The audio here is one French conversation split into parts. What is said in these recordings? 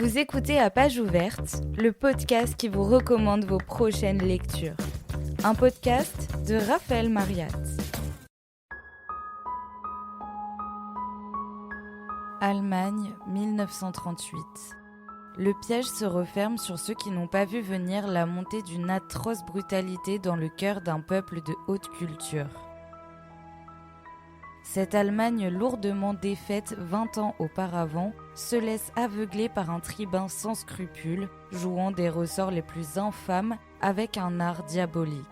Vous écoutez À Page Ouverte, le podcast qui vous recommande vos prochaines lectures. Un podcast de Raphaël Mariat. Allemagne, 1938. Le piège se referme sur ceux qui n'ont pas vu venir la montée d'une atroce brutalité dans le cœur d'un peuple de haute culture. Cette Allemagne lourdement défaite 20 ans auparavant se laisse aveugler par un tribun sans scrupules, jouant des ressorts les plus infâmes avec un art diabolique.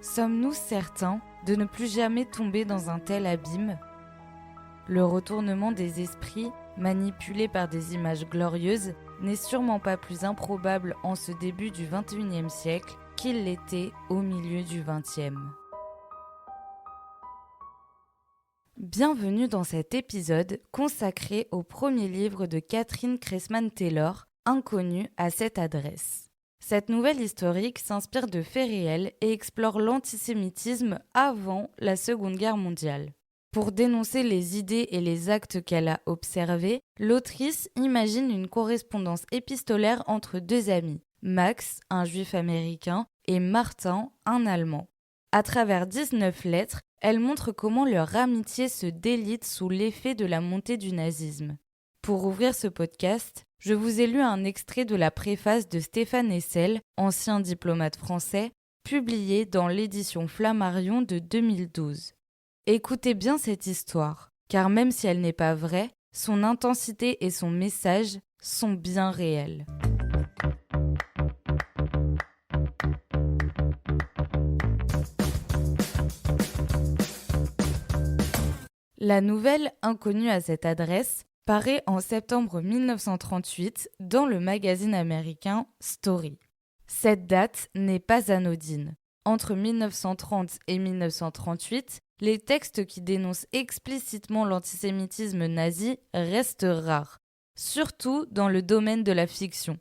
Sommes-nous certains de ne plus jamais tomber dans un tel abîme ? Le retournement des esprits, manipulé par des images glorieuses, n'est sûrement pas plus improbable en ce début du XXIe siècle qu'il l'était au milieu du XXe. Bienvenue dans cet épisode consacré au premier livre de Katrin Cressman-Taylor, Inconnu à cette adresse. Cette nouvelle historique s'inspire de faits réels et explore l'antisémitisme avant la Seconde Guerre mondiale. Pour dénoncer les idées et les actes qu'elle a observés, l'autrice imagine une correspondance épistolaire entre deux amis, Max, un juif américain, et Martin, un Allemand. À travers 19 lettres, elle montre comment leur amitié se délite sous l'effet de la montée du nazisme. Pour ouvrir ce podcast, je vous ai lu un extrait de la préface de Stéphane Hessel, ancien diplomate français, publié dans l'édition Flammarion de 2012. Écoutez bien cette histoire, car même si elle n'est pas vraie, son intensité et son message sont bien réels. La nouvelle Inconnue à cette adresse paraît en septembre 1938 dans le magazine américain Story. Cette date n'est pas anodine. Entre 1930 et 1938, les textes qui dénoncent explicitement l'antisémitisme nazi restent rares, surtout dans le domaine de la fiction.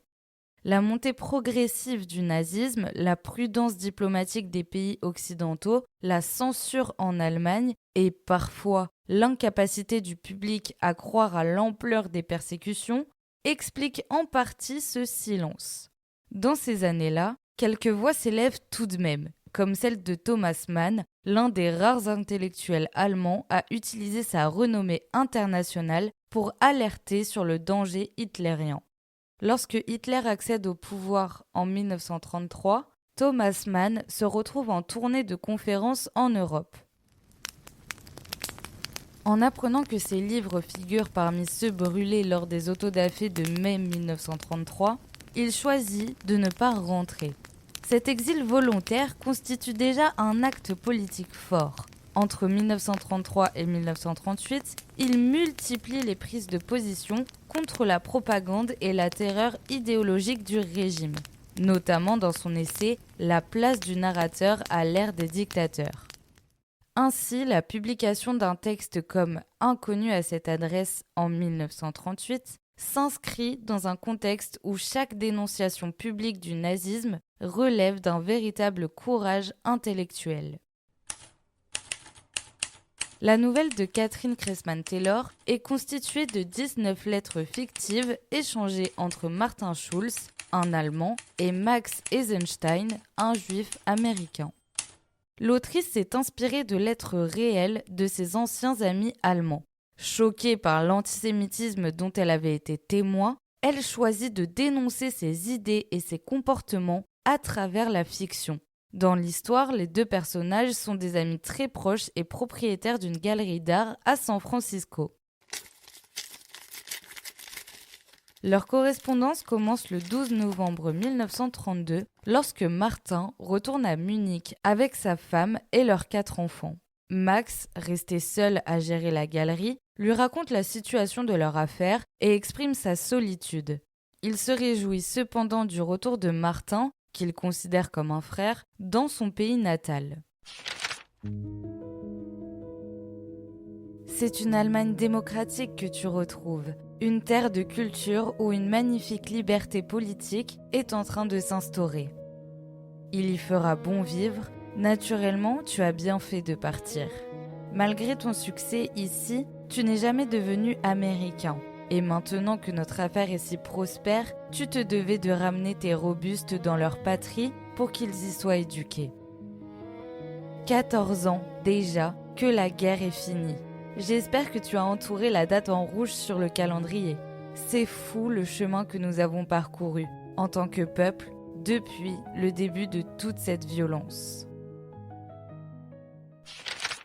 La montée progressive du nazisme, la prudence diplomatique des pays occidentaux, la censure en Allemagne et parfois l'incapacité du public à croire à l'ampleur des persécutions expliquent en partie ce silence. Dans ces années-là, quelques voix s'élèvent tout de même, comme celle de Thomas Mann, l'un des rares intellectuels allemands à utiliser sa renommée internationale pour alerter sur le danger hitlérien. Lorsque Hitler accède au pouvoir en 1933, Thomas Mann se retrouve en tournée de conférences en Europe. En apprenant que ses livres figurent parmi ceux brûlés lors des autodafés de mai 1933, il choisit de ne pas rentrer. Cet exil volontaire constitue déjà un acte politique fort. Entre 1933 et 1938, il multiplie les prises de position contre la propagande et la terreur idéologique du régime, notamment dans son essai « La place du narrateur à l'ère des dictateurs ». Ainsi, la publication d'un texte comme « Inconnu à cette adresse » en 1938 s'inscrit dans un contexte où chaque dénonciation publique du nazisme relève d'un véritable courage intellectuel. La nouvelle de Katrin Cressman-Taylor est constituée de 19 lettres fictives échangées entre Martin Schulz, un Allemand, et Max Eisenstein, un Juif américain. L'autrice s'est inspirée de lettres réelles de ses anciens amis allemands. Choquée par l'antisémitisme dont elle avait été témoin, elle choisit de dénoncer ses idées et ses comportements à travers la fiction. Dans l'histoire, les deux personnages sont des amis très proches et propriétaires d'une galerie d'art à San Francisco. Leur correspondance commence le 12 novembre 1932 lorsque Martin retourne à Munich avec sa femme et leurs 4 enfants. Max, resté seul à gérer la galerie, lui raconte la situation de leur affaire et exprime sa solitude. Il se réjouit cependant du retour de Martin, qu'il considère comme un frère, dans son pays natal. C'est une Allemagne démocratique que tu retrouves, une terre de culture où une magnifique liberté politique est en train de s'instaurer. Il y fera bon vivre, naturellement tu as bien fait de partir. Malgré ton succès ici, tu n'es jamais devenu américain. Et maintenant que notre affaire est si prospère, tu te devais de ramener tes robustes dans leur patrie pour qu'ils y soient éduqués. 14 ans déjà que la guerre est finie. J'espère que tu as entouré la date en rouge sur le calendrier. C'est fou le chemin que nous avons parcouru en tant que peuple depuis le début de toute cette violence.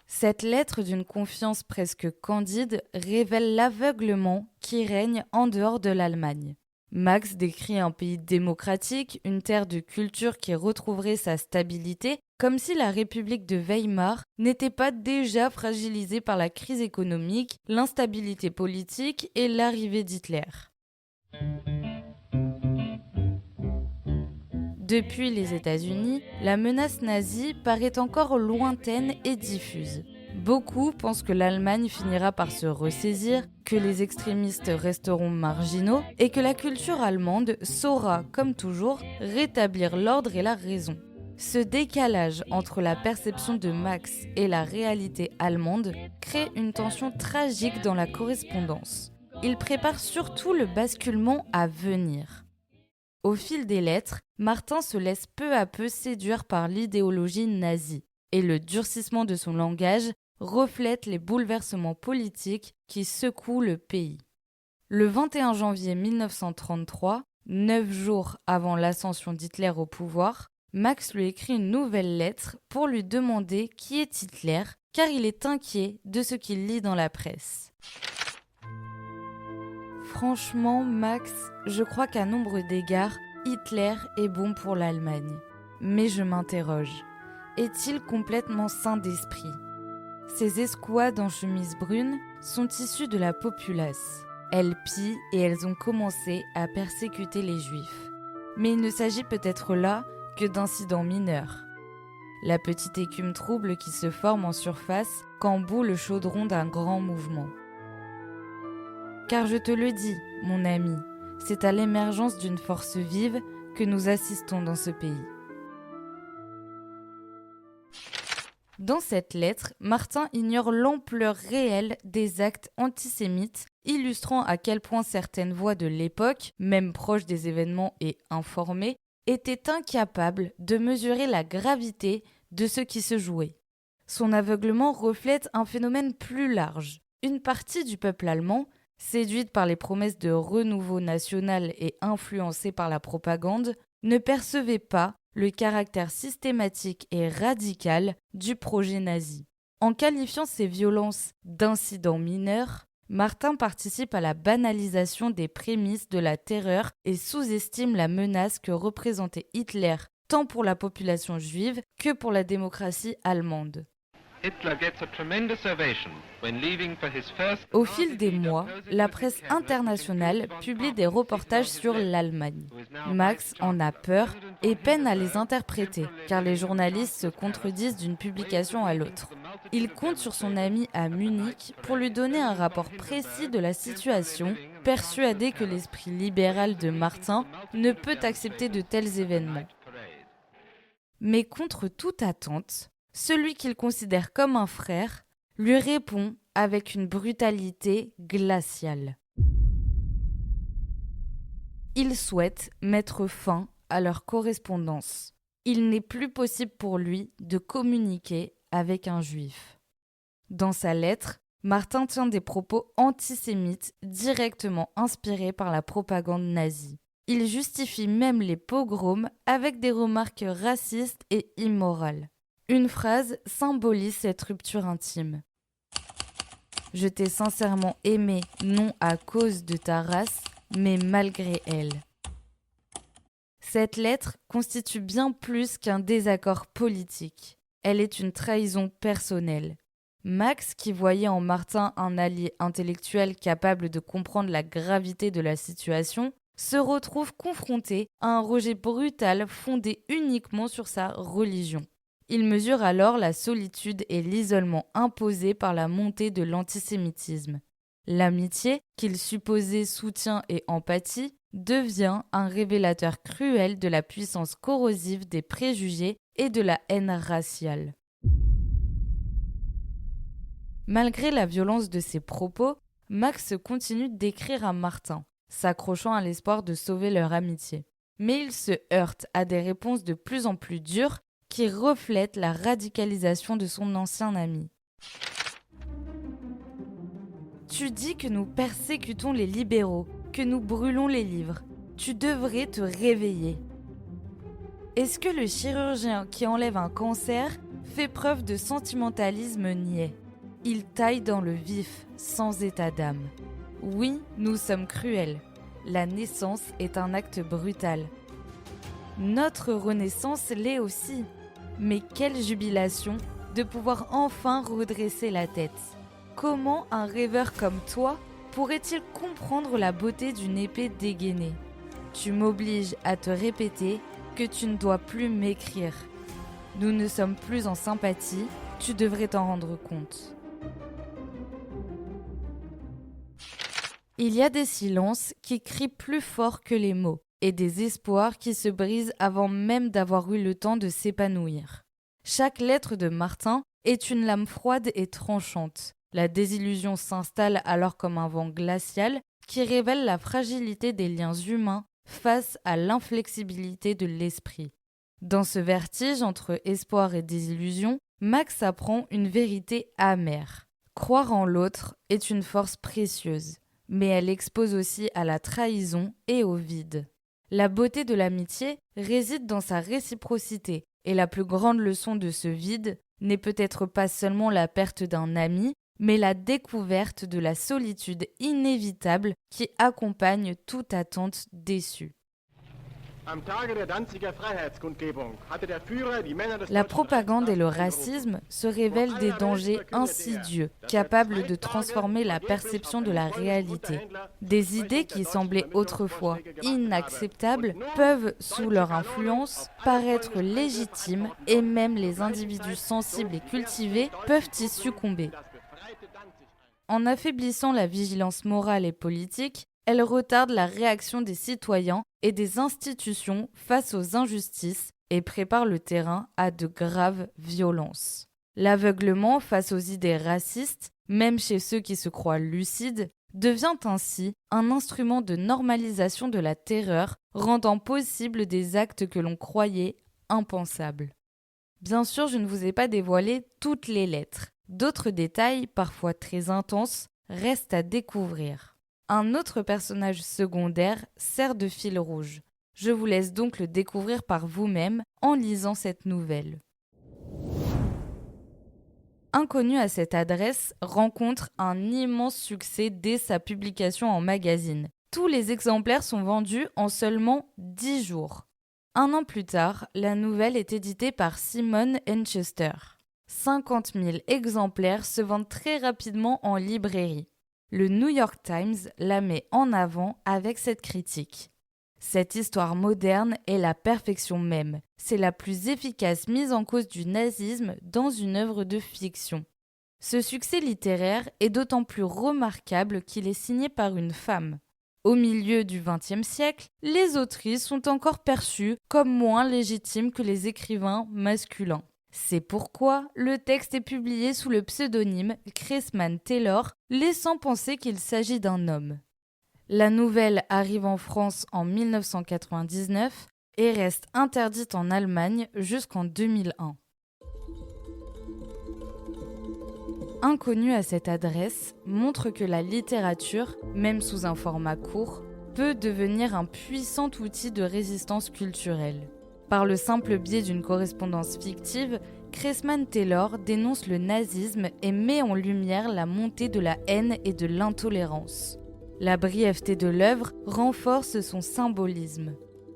Cette lettre d'une confiance presque candide révèle l'aveuglement qui règne en dehors de l'Allemagne. Max décrit un pays démocratique, une terre de culture qui retrouverait sa stabilité, comme si la République de Weimar n'était pas déjà fragilisée par la crise économique, l'instabilité politique et l'arrivée d'Hitler. Depuis les États-Unis, la menace nazie paraît encore lointaine et diffuse. Beaucoup pensent que l'Allemagne finira par se ressaisir, que les extrémistes resteront marginaux et que la culture allemande saura, comme toujours, rétablir l'ordre et la raison. Ce décalage entre la perception de Max et la réalité allemande crée une tension tragique dans la correspondance. Il prépare surtout le basculement à venir. Au fil des lettres, Martin se laisse peu à peu séduire par l'idéologie nazie et le durcissement de son langage reflète les bouleversements politiques qui secouent le pays. Le 21 janvier 1933, 9 jours avant l'ascension d'Hitler au pouvoir, Max lui écrit une nouvelle lettre pour lui demander qui est Hitler, car il est inquiet de ce qu'il lit dans la presse. Franchement, Max, je crois qu'à nombre d'égards, Hitler est bon pour l'Allemagne. Mais je m'interroge, est-il complètement sain d'esprit ? Ces escouades en chemise brune sont issues de la populace. Elles pillent et elles ont commencé à persécuter les Juifs. Mais il ne s'agit peut-être là que d'incidents mineurs. La petite écume trouble qui se forme en surface quand bout le chaudron d'un grand mouvement. Car je te le dis, mon ami, c'est à l'émergence d'une force vive que nous assistons dans ce pays. Dans cette lettre, Martin ignore l'ampleur réelle des actes antisémites, illustrant à quel point certaines voix de l'époque, même proches des événements et informées, étaient incapables de mesurer la gravité de ce qui se jouait. Son aveuglement reflète un phénomène plus large. Une partie du peuple allemand, séduite par les promesses de renouveau national et influencée par la propagande, ne percevait pas le caractère systématique et radical du projet nazi. En qualifiant ces violences d'incidents mineurs, Martin participe à la banalisation des prémices de la terreur et sous-estime la menace que représentait Hitler tant pour la population juive que pour la démocratie allemande. Au fil des mois, la presse internationale publie des reportages sur l'Allemagne. Max en a peur et peine à les interpréter, car les journalistes se contredisent d'une publication à l'autre. Il compte sur son ami à Munich pour lui donner un rapport précis de la situation, persuadé que l'esprit libéral de Martin ne peut accepter de tels événements. Mais contre toute attente, celui qu'il considère comme un frère lui répond avec une brutalité glaciale. Il souhaite mettre fin à leur correspondance. Il n'est plus possible pour lui de communiquer avec un juif. Dans sa lettre, Martin tient des propos antisémites directement inspirés par la propagande nazie. Il justifie même les pogroms avec des remarques racistes et immorales. Une phrase symbolise cette rupture intime. « Je t'ai sincèrement aimé, non à cause de ta race, mais malgré elle. » Cette lettre constitue bien plus qu'un désaccord politique. Elle est une trahison personnelle. Max, qui voyait en Martin un allié intellectuel capable de comprendre la gravité de la situation, se retrouve confronté à un rejet brutal fondé uniquement sur sa religion. Il mesure alors la solitude et l'isolement imposés par la montée de l'antisémitisme. L'amitié, qu'il supposait soutien et empathie, devient un révélateur cruel de la puissance corrosive des préjugés et de la haine raciale. Malgré la violence de ses propos, Max continue d'écrire à Martin, s'accrochant à l'espoir de sauver leur amitié. Mais il se heurte à des réponses de plus en plus dures qui reflètent la radicalisation de son ancien ami. Tu dis que nous persécutons les libéraux, que nous brûlons les livres. Tu devrais te réveiller. Est-ce que le chirurgien qui enlève un cancer fait preuve de sentimentalisme niais? Il taille dans le vif, sans état d'âme. Oui, nous sommes cruels. La naissance est un acte brutal. Notre renaissance l'est aussi. Mais quelle jubilation de pouvoir enfin redresser la tête. Comment un rêveur comme toi pourrait-il comprendre la beauté d'une épée dégainée? Tu m'obliges à te répéter que tu ne dois plus m'écrire. Nous ne sommes plus en sympathie, tu devrais t'en rendre compte. Il y a des silences qui crient plus fort que les mots et des espoirs qui se brisent avant même d'avoir eu le temps de s'épanouir. Chaque lettre de Martin est une lame froide et tranchante. La désillusion s'installe alors comme un vent glacial qui révèle la fragilité des liens humains face à l'inflexibilité de l'esprit. Dans ce vertige entre espoir et désillusion, Max apprend une vérité amère. Croire en l'autre est une force précieuse, mais elle expose aussi à la trahison et au vide. La beauté de l'amitié réside dans sa réciprocité, et la plus grande leçon de ce vide n'est peut-être pas seulement la perte d'un ami, mais la découverte de la solitude inévitable qui accompagne toute attente déçue. La propagande et le racisme se révèlent des dangers insidieux, capables de transformer la perception de la réalité. Des idées qui semblaient autrefois inacceptables peuvent, sous leur influence, paraître légitimes et même les individus sensibles et cultivés peuvent y succomber. En affaiblissant la vigilance morale et politique, elle retarde la réaction des citoyens et des institutions face aux injustices et prépare le terrain à de graves violences. L'aveuglement face aux idées racistes, même chez ceux qui se croient lucides, devient ainsi un instrument de normalisation de la terreur, rendant possible des actes que l'on croyait impensables. Bien sûr, je ne vous ai pas dévoilé toutes les lettres. D'autres détails, parfois très intenses, restent à découvrir. Un autre personnage secondaire sert de fil rouge. Je vous laisse donc le découvrir par vous-même en lisant cette nouvelle. Inconnu à cette adresse rencontre un immense succès dès sa publication en magazine. Tous les exemplaires sont vendus en seulement 10 jours. Un an plus tard, la nouvelle est éditée par Simon & Schuster. 50 000 exemplaires se vendent très rapidement en librairie. Le New York Times la met en avant avec cette critique. Cette histoire moderne est la perfection même. C'est la plus efficace mise en cause du nazisme dans une œuvre de fiction. Ce succès littéraire est d'autant plus remarquable qu'il est signé par une femme. Au milieu du XXe siècle, les autrices sont encore perçues comme moins légitimes que les écrivains masculins. C'est pourquoi le texte est publié sous le pseudonyme Cressman Taylor, laissant penser qu'il s'agit d'un homme. La nouvelle arrive en France en 1999 et reste interdite en Allemagne jusqu'en 2001. Inconnu à cette adresse montre que la littérature, même sous un format court, peut devenir un puissant outil de résistance culturelle. Par le simple biais d'une correspondance fictive, Cressman Taylor dénonce le nazisme et met en lumière la montée de la haine et de l'intolérance. La brièveté de l'œuvre renforce son symbolisme.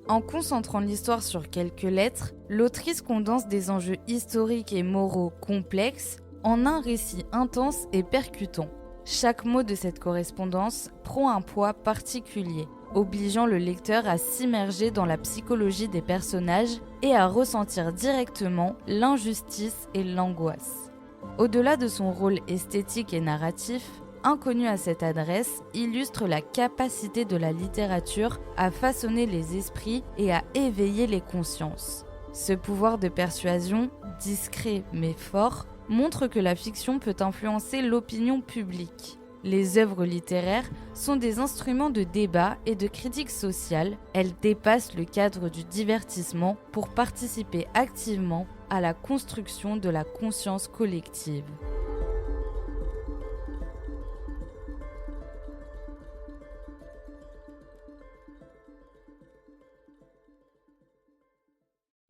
En concentrant l'histoire sur quelques lettres, l'autrice condense des enjeux historiques et moraux complexes en un récit intense et percutant. Chaque mot de cette correspondance prend un poids particulier, obligeant le lecteur à s'immerger dans la psychologie des personnages et à ressentir directement l'injustice et l'angoisse. Au-delà de son rôle esthétique et narratif, Inconnu à cette adresse illustre la capacité de la littérature à façonner les esprits et à éveiller les consciences. Ce pouvoir de persuasion, discret mais fort, montre que la fiction peut influencer l'opinion publique. Les œuvres littéraires sont des instruments de débat et de critique sociale. Elles dépassent le cadre du divertissement pour participer activement à la construction de la conscience collective.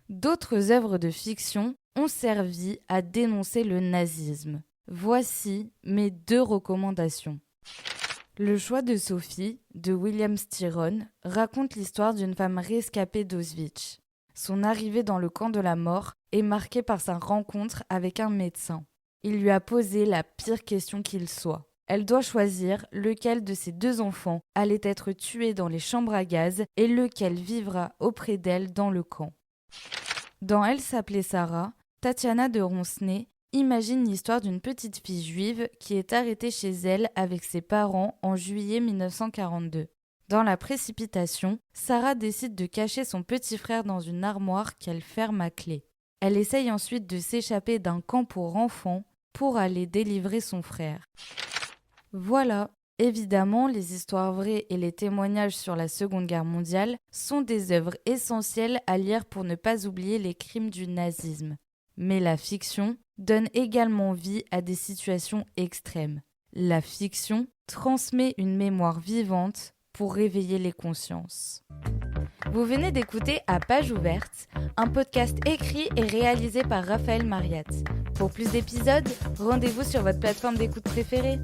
D'autres œuvres de fiction ont servi à dénoncer le nazisme. Voici mes 2 recommandations. Le choix de Sophie, de William Styron, raconte l'histoire d'une femme rescapée d'Auschwitz. Son arrivée dans le camp de la mort est marquée par sa rencontre avec un médecin. Il lui a posé la pire question qu'il soit. Elle doit choisir lequel de ses 2 enfants allait être tué dans les chambres à gaz et lequel vivra auprès d'elle dans le camp. Dans Elle s'appelait Sarah, Tatiana de Roncenay imagine l'histoire d'une petite fille juive qui est arrêtée chez elle avec ses parents en juillet 1942. Dans la précipitation, Sarah décide de cacher son petit frère dans une armoire qu'elle ferme à clé. Elle essaye ensuite de s'échapper d'un camp pour enfants pour aller délivrer son frère. Voilà, évidemment, les histoires vraies et les témoignages sur la Seconde Guerre mondiale sont des œuvres essentielles à lire pour ne pas oublier les crimes du nazisme. Mais la fiction donne également vie à des situations extrêmes. La fiction transmet une mémoire vivante pour réveiller les consciences. Vous venez d'écouter À Page Ouverte, un podcast écrit et réalisé par Raphaël Mariat. Pour plus d'épisodes, rendez-vous sur votre plateforme d'écoute préférée.